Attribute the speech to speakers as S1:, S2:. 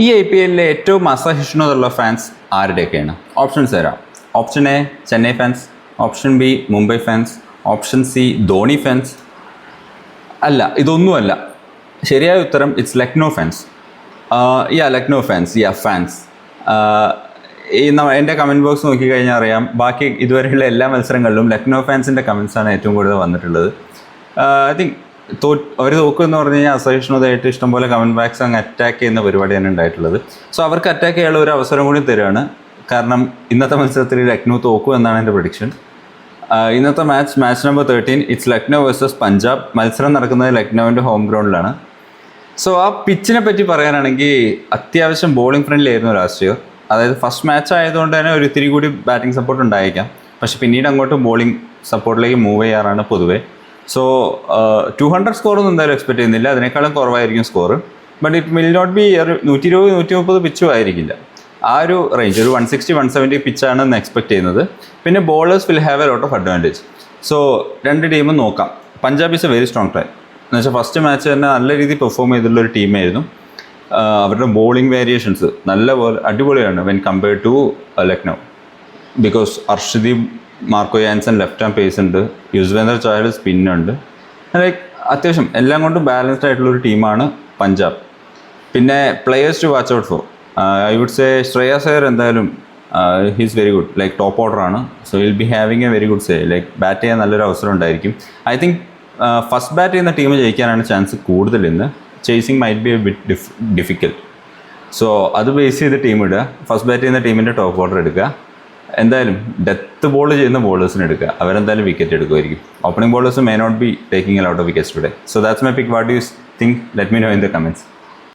S1: ഈ IPL ഏറ്റവും അസഹിഷ്ണുതയുള്ള fans ആരുടെയൊക്കെയാണ്? Options തരാം. Option A Chennai fans, option B Mumbai fans, option C Dhoni fans. അല്ല, ഇതൊന്നുമല്ല. ശരിയായ ഉത്തരം it's Lucknow fans. Lucknow fans, fans. എൻ്റെ കമൻറ്റ് ബോക്സ് നോക്കിക്കഴിഞ്ഞാൽ അറിയാം, ബാക്കി ഇതുവരെയുള്ള എല്ലാ മത്സരങ്ങളിലും ലക്നോ ഫാൻസിൻ്റെ കമൻസാണ് ഏറ്റവും കൂടുതൽ വന്നിട്ടുള്ളത്. ഐ തിങ്ക് അവർ തോക്കുമെന്ന് പറഞ്ഞു കഴിഞ്ഞാൽ അസഹിഷ്ണുതയായിട്ട് ഇഷ്ടംപോലെ കമൻറ്റ് ബാക്സ് അങ്ങ് അറ്റാക്ക് ചെയ്യുന്ന പരിപാടിയാണ് ഉണ്ടായിട്ടുള്ളത്. സോ അവർക്ക് അറ്റാക്ക് ചെയ്യാനുള്ള ഒരു അവസരം കൂടി തരുവാണ്. കാരണം ഇന്നത്തെ മത്സരത്തിൽ ലക്നോ തോക്കും എന്നാണ് എൻ്റെ പ്രഡിക്ഷൻ. ഇന്നത്തെ match number 13, it's Lucknow versus Punjab. മത്സരം നടക്കുന്നത് ലക്നോവിൻ്റെ ഹോം ഗ്രൗണ്ടിലാണ്. സോ ആ പിച്ചിനെ പറ്റി പറയാനാണെങ്കിൽ അത്യാവശ്യം ബോളിംഗ് ഫ്രണ്ട്ലി ആയിരുന്നു ലാസ്റ്റ് ഇയർ. അതായത് ഫസ്റ്റ് മാച്ച് ആയതുകൊണ്ട് തന്നെ ഒരു ഇത്തിരി കൂടി ബാറ്റിംഗ് സപ്പോർട്ട് ഉണ്ടായേക്കാം. പക്ഷെ പിന്നീട് അങ്ങോട്ട് ബോളിംഗ് സപ്പോർട്ടിലേക്ക് മൂവ് ചെയ്യാറാണ് പൊതുവേ. സോ 200 സ്കോറൊന്നും എന്തായാലും എക്സ്പെക്ട് ചെയ്യുന്നില്ല, അതിനേക്കാളും കുറവായിരിക്കും score. But it will not be 120-130 പിച്ചും ആയിരിക്കില്ല. ആ ഒരു റേഞ്ച്, ഒരു 160-170 പിച്ചാണ് ഇന്ന് എക്സ്പെക്ട് ചെയ്യുന്നത്. പിന്നെ bowlers will have a lot of advantage. So രണ്ട് ടീമും നോക്കാം. Punjab is a very strong time. എന്നുവെച്ചാൽ ഫസ്റ്റ് മാച്ച് തന്നെ നല്ല രീതിയിൽ പെർഫോം ചെയ്തിട്ടുള്ളൊരു ടീമായിരുന്നു. അവരുടെ ബോളിംഗ് വേരിയേഷൻസ് അടിപൊളിയാണ് when compared to Lucknow. Because Arshdeep, Marco Jansen left hand pace ഉണ്ട്, യുസ്വേന്ദ്ര ചാഹൽ സ്പിന്നുണ്ട്. ലൈക്ക് അത്യാവശ്യം എല്ലാം കൊണ്ടും ബാലൻസ്ഡ് ആയിട്ടുള്ളൊരു ടീമാണ് പഞ്ചാബ്. പിന്നെ players to watch out for, I would say Shreyas Iyer എന്തായാലും he's very good, like top ഓർഡറാണ്. So will be having a very good say, like bat ചെയ്യാൻ നല്ലൊരു അവസരം ഉണ്ടായിരിക്കും. ഐ തിങ്ക് ഫസ്റ്റ് ബാറ്റ് ചെയ്യുന്ന ടീം ജയിക്കാനാണ് ചാൻസ് കൂടുതൽ. ഇന്ന് chasing might be a bit difficult. So അത് ബേസ് ചെയ്ത് ടീം ഇടുക, ഫസ്റ്റ് ബാറ്റ് ചെയ്യുന്ന ടീമിൻ്റെ ടോപ്പ് ഓർഡർ എടുക്കുക. എന്തായാലും ഡെത്ത് ബോൾ ചെയ്യുന്ന ബോളേഴ്സിന് എടുക്കുക, അവരെന്തായാലും വിക്കറ്റ് എടുക്കുമായിരിക്കും. Opening bowlers may not be taking a lot of wickets today. So that's my pick. What do you think? Let me know in the comments.